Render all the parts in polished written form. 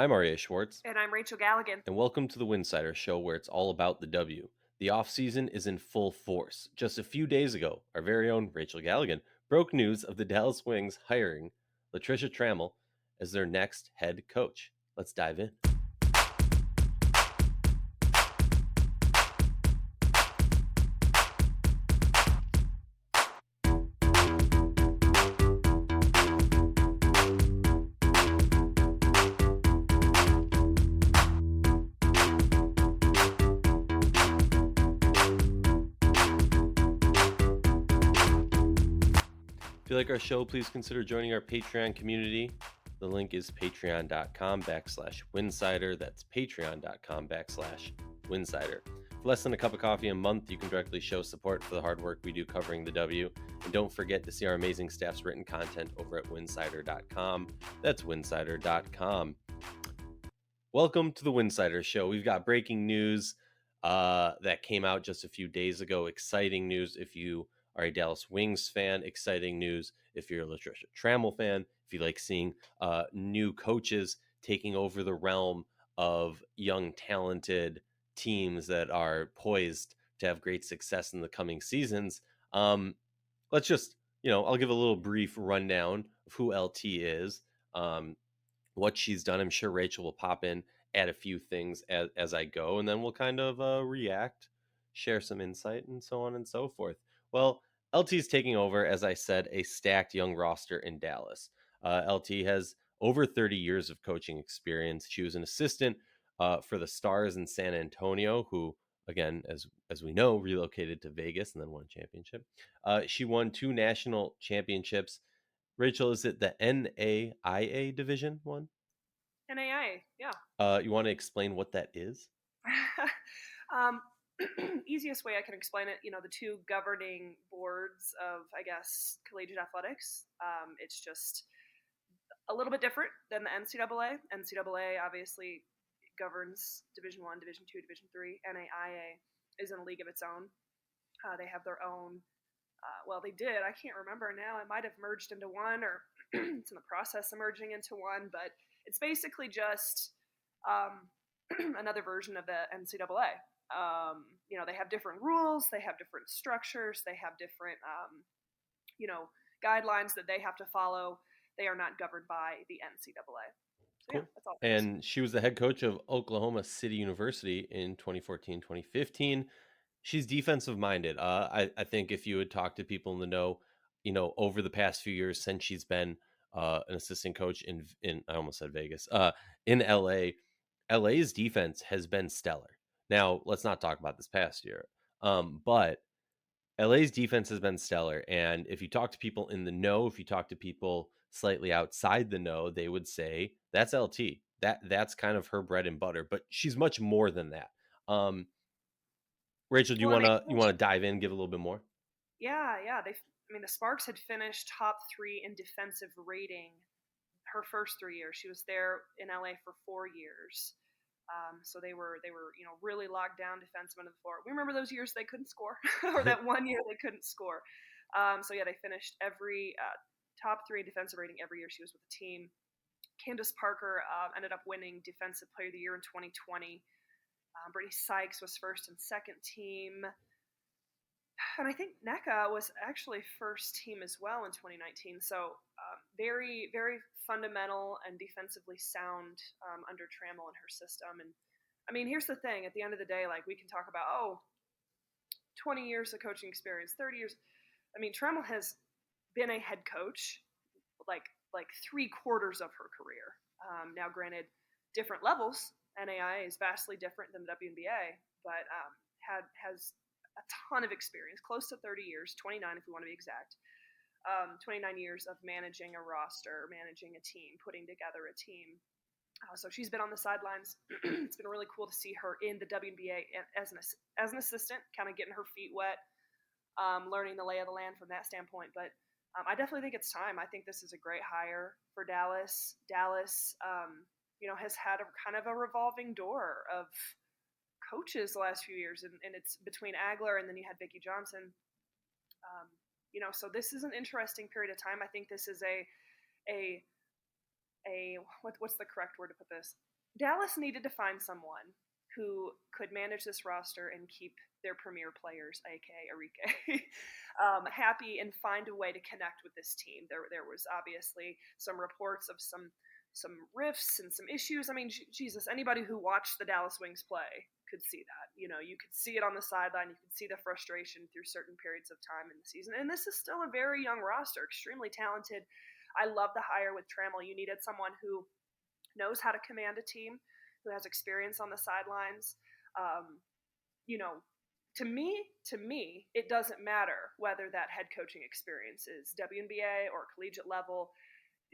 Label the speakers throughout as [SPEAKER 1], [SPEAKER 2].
[SPEAKER 1] I'm Aryeh Schwartz,
[SPEAKER 2] And I'm Rachel Galligan.
[SPEAKER 1] and welcome to the Winsidr Show, where it's all about the W. The offseason is in full force. Just a few days ago, our very own Rachel Galligan broke news of the Dallas Wings hiring Latricia Trammell as their next head coach. Let's dive in. If you like our show, please consider joining our Patreon community. The link is patreon.com/Winsidr. That's patreon.com/Winsidr. For less than a cup of coffee a month, you can directly show support for the hard work we do covering the W. And don't forget to see our amazing staff's written content over at winsidr.com. That's winsidr.com. Welcome to the Winsidr Show. We've got breaking news that came out just a few days ago. Exciting news if you are a Dallas Wings fan. Exciting news if you're a Latricia Trammell fan. If you like seeing new coaches taking over the realm of young, talented teams that are poised to have great success in the coming seasons. Let's just, I'll give a little brief rundown of who LT is. What she's done. I'm sure Rachel will pop in, add a few things as I go, and then we'll kind of react, share some insight, and so on and so forth. Well, LT's taking over, as I said, a stacked young roster in Dallas. LT has over 30 years of coaching experience. She was an assistant for the Stars in San Antonio, who, again, as we know, relocated to Vegas and then won a championship. She won 2 national championships. Rachel, is it the NAIA Division One?
[SPEAKER 2] NAI, yeah.
[SPEAKER 1] You want to explain what that is?
[SPEAKER 2] um, easiest way I can explain it, the two governing boards of, I guess, collegiate athletics. It's just a little bit different than the NCAA. NCAA obviously governs Division One, Division Two, Division Three. NAIA is in a league of its own. They have their own. Well, they did. I can't remember now. It might have merged into one, or it's in the process of merging into one. But it's basically just another version of the NCAA. They have different rules, they have different structures, they have different, guidelines that they have to follow. They are not governed by the NCAA. So yeah,
[SPEAKER 1] Cool.
[SPEAKER 2] that's all it is.
[SPEAKER 1] And she was the head coach of Oklahoma City University in 2014, 2015. She's defensive minded. I think if you would talk to people in the know, over the past few years since she's been an assistant coach in I almost said Vegas, in LA, LA's defense has been stellar. Now, let's not talk about this past year. But LA's defense has been stellar. And if you talk to people in the know, if you talk to people slightly outside the know, they would say that's LT. That's kind of her bread and butter. But she's much more than that. Rachel, do you
[SPEAKER 2] Well, and
[SPEAKER 1] wanna dive in, give a little bit more?
[SPEAKER 2] yeah. The Sparks had finished top 3 in defensive rating her first 3 years. She was there in LA for 4 years. So they were really locked down defensemen of the floor. We remember those years they couldn't score, or that one year they couldn't score. So yeah, they finished every top 3 defensive rating every year she was with the team. Candace Parker ended up winning Defensive Player of the Year in 2020. Brittany Sykes was first and second team. And I think NECA was actually first team as well in 2019. So very, very fundamental and defensively sound under Trammell and her system. And I mean, here's the thing. At the end of the day, like, we can talk about, 20 years of coaching experience, 30 years. I mean, Trammell has been a head coach like 3/4 of her career. Now, granted, different levels. NAI is vastly different than the WNBA, but has a ton of experience, close to 30 years, 29 if we want to be exact. 29 years of managing a roster, managing a team, putting together a team. So she's been on the sidelines. It's been really cool to see her in the WNBA as an assistant, kind of getting her feet wet, learning the lay of the land from that standpoint. But I definitely think it's time. I think this is a great hire for Dallas. Dallas, has had a kind of a revolving door of coaches the last few years, and it's between Agler and then you had Vicki Johnson. So this is an interesting period of time. I think this is a what's the correct word to put this? Dallas needed to find someone who could manage this roster and keep their premier players, aka Aryeh, happy and find a way to connect with this team. There was obviously some reports of some rifts and some issues. I mean, Jesus, anybody who watched the Dallas Wings play could see that. You know, you could see it on the sideline. You could see the frustration through certain periods of time in the season. And this is still a very young roster, extremely talented. I love the hire with Trammell. You needed someone who knows how to command a team, who has experience on the sidelines. Um, you know, to me, it doesn't matter whether that head coaching experience is WNBA or collegiate level.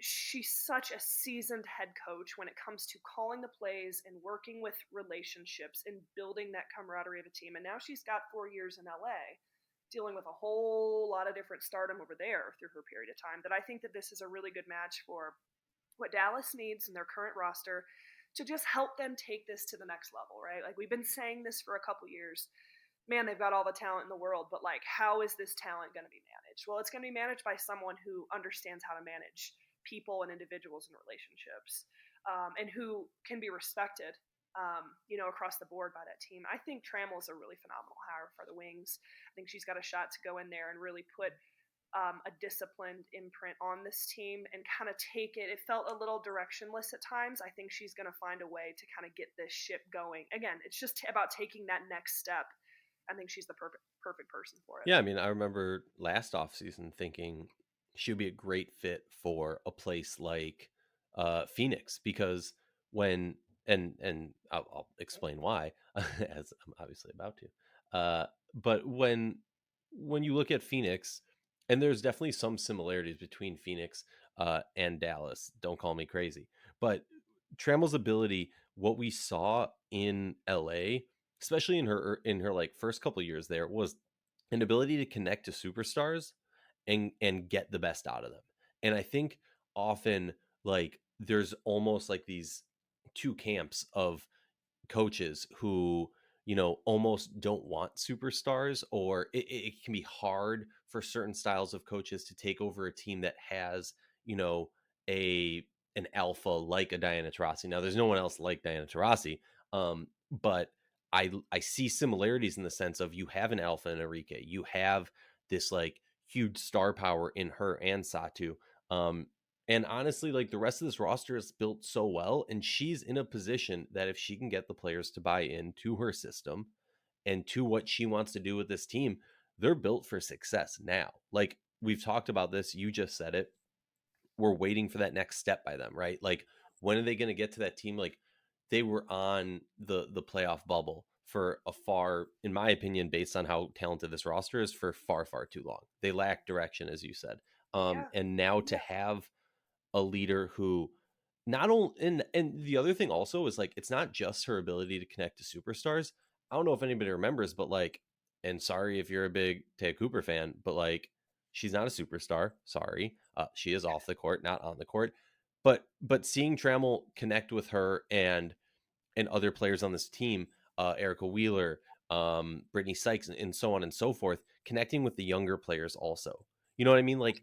[SPEAKER 2] She's such a seasoned head coach when it comes to calling the plays and working with relationships and building that camaraderie of a team. And now she's got 4 years in LA dealing with a whole lot of different stardom over there through her period of time, that I think that this is a really good match for what Dallas needs in their current roster to just help them take this to the next level, right? Like we've been saying this for a couple years. Man, they've got all the talent in the world, but like, how is this talent going to be managed? Well, it's going to be managed by someone who understands how to manage people and individuals and relationships, and who can be respected, across the board by that team. I think Trammell is a really phenomenal hire for the Wings. I think she's got a shot to go in there and really put a disciplined imprint on this team and kind of take it. It felt a little directionless at times. I think she's going to find a way to kind of get this ship going. Again, it's just about taking that next step. I think she's the perfect person for it.
[SPEAKER 1] Yeah, I mean, I remember last offseason thinking she would be a great fit for a place like Phoenix, because when and I'll explain why as I'm obviously about to. But when you look at Phoenix, and there's definitely some similarities between Phoenix and Dallas. Don't call me crazy, but Trammell's ability, what we saw in LA, especially in her like first couple of years there, was an ability to connect to superstars and get the best out of them. And I think often, like, there's almost like these two camps of coaches who, almost don't want superstars, or it can be hard for certain styles of coaches to take over a team that has, a an alpha like a Diana Taurasi. Now there's no one else like Diana Taurasi, but I see similarities in the sense of, you have an alpha in Aryeh, you have this like huge star power in her and Satu. Um, and honestly, like, the rest of this roster is built so well, and she's in a position that if she can get the players to buy into her system and to what she wants to do with this team, they're built for success now. Like, we've talked about this, you just said it. We're waiting for that next step by them, right? Like, when are they going to get to that team? Like, they were on the playoff bubble for a far, in my opinion, based on how talented this roster is, for far too long. They lack direction, as you said.
[SPEAKER 2] Yeah.
[SPEAKER 1] And now to have a leader who not only, and the other thing also is, like, it's not just her ability to connect to superstars. I don't know if anybody remembers, but like, and sorry if you're a big Taya Cooper fan, but like, she's not a superstar. Sorry. She is off the court, not on the court. But seeing Trammell connect with her and other players on this team, Erica Wheeler, Brittany Sykes, and so on and so forth, connecting with the younger players also. You know what I mean? Like,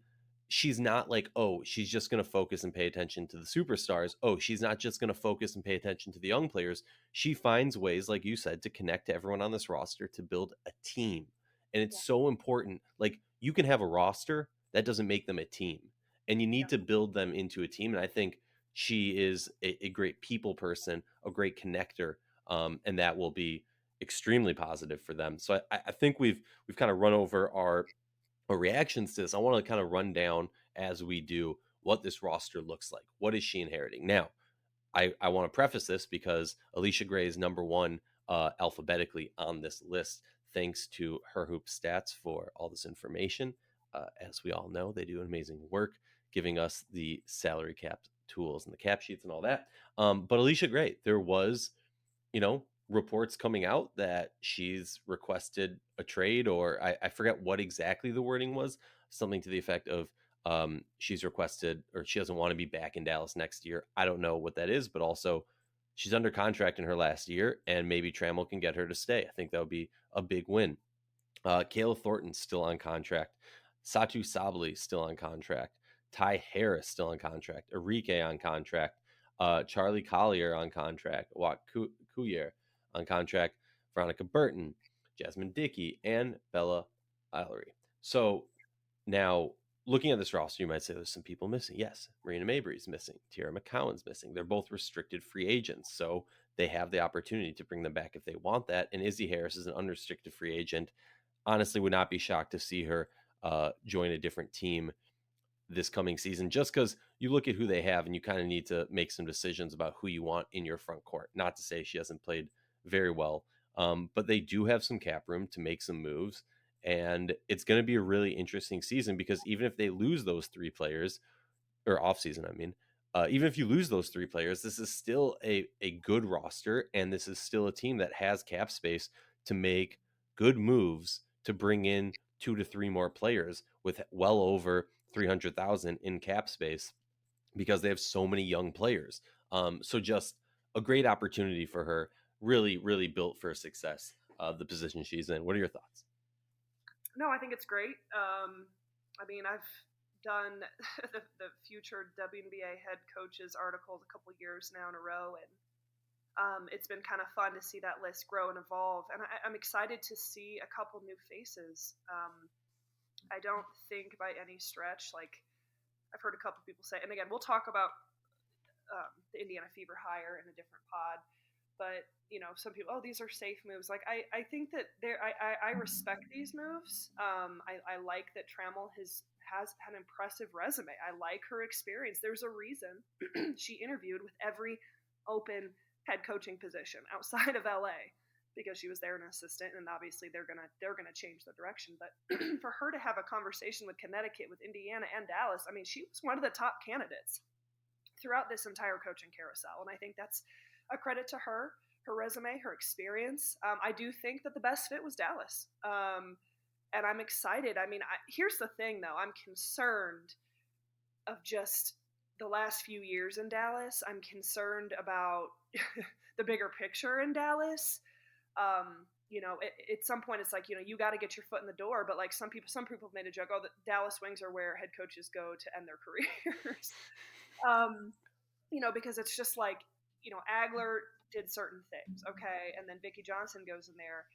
[SPEAKER 1] she's not like, oh, she's just going to focus and pay attention to the superstars. Oh, she's not just going to focus and pay attention to the young players. She finds ways, like you said, to connect to everyone on this roster to build a team. And it's
[SPEAKER 2] Yeah.
[SPEAKER 1] so important. Like, you can have a roster, that doesn't make them a team. And you need
[SPEAKER 2] Yeah.
[SPEAKER 1] to build them into a team. And I think she is a great people person, a great connector, and that will be extremely positive for them. So I think we've kind of run over our reactions to this. I want to kind of run down, as we do, what this roster looks like. What is she inheriting? Now, I want to preface this because Alicia Gray is number one alphabetically on this list, thanks to Her Hoop Stats for all this information. As we all know, they do amazing work giving us the salary cap tools and the cap sheets and all that. But Alicia Gray, there was, reports coming out that she's requested a trade, or I forget what exactly the wording was, something to the effect of, she's requested, or she doesn't want to be back in Dallas next year. I don't know what that is, but also she's under contract in her last year, and maybe Trammell can get her to stay. I think that would be a big win. Kayla Thornton's still on contract. Satu Sabali still on contract. Ty Harris still on contract, Aryeh on contract, Charlie Collier on contract, Wat Kuyer on contract, Veronica Burton, Jasmine Dickey, and Bella Aryeh. So now, looking at this roster, you might say there's some people missing. Yes, Marina Mabry's missing. Tierra McCowan's missing. They're both restricted free agents, so they have the opportunity to bring them back if they want that. And Izzy Harris is an unrestricted free agent. Honestly, would not be shocked to see her join a different team this coming season, just because you look at who they have and you kind of need to make some decisions about who you want in your front court. Not to say she hasn't played very well, but they do have some cap room to make some moves. And it's going to be a really interesting season because even if they lose those three players, or off season, I mean, even if you lose those three players, this is still a good roster. And this is still a team that has cap space to make good moves to bring in 2 to 3 more players with well over 300,000 in cap space because they have so many young players. So just a great opportunity for her, really, really built for success, the position she's in. What are your thoughts?
[SPEAKER 2] No, I think it's great. I mean, I've done the future WNBA head coaches articles a couple years now in a row, and it's been kind of fun to see that list grow and evolve. And I'm excited to see a couple new faces. I don't think by any stretch, like I've heard a couple people say, and again, we'll talk about the Indiana Fever hire in a different pod, but some people, oh, these are safe moves. Like I think that I respect these moves. I like that Trammell has an impressive resume. I like her experience. There's a reason she interviewed with every open head coaching position outside of LA because she was there an assistant, and obviously they're gonna change the direction. But for her to have a conversation with Connecticut, with Indiana, and Dallas, I mean, she was one of the top candidates throughout this entire coaching carousel, and I think that's a credit to her resume, her experience. I do think that the best fit was Dallas, and I'm excited. I mean, here's the thing, though. I'm concerned of just the last few years in Dallas. I'm concerned about the bigger picture in Dallas. At some point it's like, you got to get your foot in the door, but like some people have made a joke, oh, the Dallas Wings are where head coaches go to end their careers. Because it's just like, Agler did certain things, okay, and then Vicki Johnson goes in there,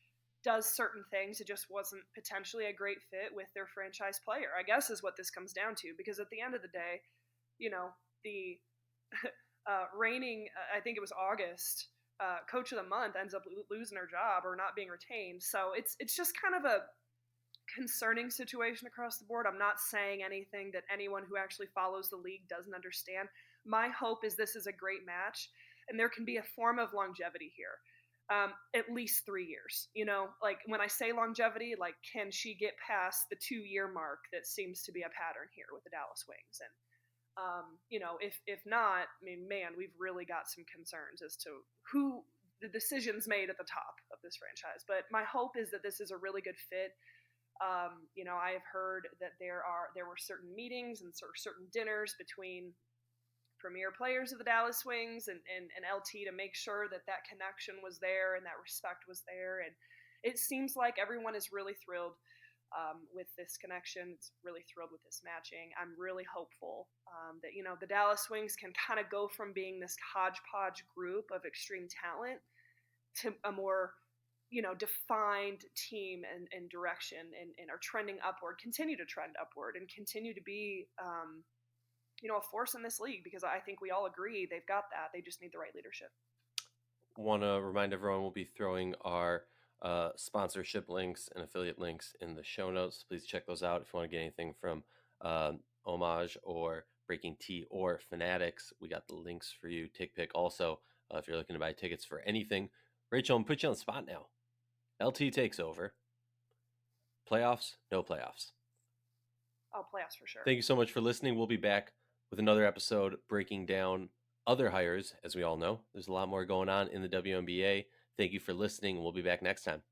[SPEAKER 2] does certain things. It just wasn't potentially a great fit with their franchise player, I guess, is what this comes down to. Because at the end of the day, the reigning, I think it was August, coach of the month ends up losing her job or not being retained. So it's just kind of a concerning situation across the board. I'm not saying anything that anyone who actually follows the league doesn't understand. My hope is this is a great match and there can be a form of longevity here. At least 3 years, like when I say longevity, like, can she get past the 2-year mark that seems to be a pattern here with the Dallas Wings? And, if not, I mean, man, we've really got some concerns as to who the decisions made at the top of this franchise. But my hope is that this is a really good fit. I have heard that there were certain meetings and certain dinners between premier players of the Dallas Wings and LT to make sure that connection was there and that respect was there. And it seems like everyone is really thrilled with this connection. It's really thrilled with this matching. I'm really hopeful that, the Dallas Wings can kind of go from being this hodgepodge group of extreme talent to a more, defined team and direction and are trending upward, continue to trend upward and continue to be, a force in this league, because I think we all agree they've got that. They just need the right leadership.
[SPEAKER 1] Want to remind everyone we'll be throwing our sponsorship links and affiliate links in the show notes. Please check those out if you want to get anything from Homage or Breaking Tea or Fanatics. We got the links for you. TickPick also, if you're looking to buy tickets for anything. Rachel, I'm put you on the spot now. LT takes over. Playoffs, no playoffs.
[SPEAKER 2] Oh, playoffs for sure.
[SPEAKER 1] Thank you so much for listening. We'll be back with another episode breaking down other hires. As we all know, there's a lot more going on in the WNBA. Thank you for listening. We'll be back next time.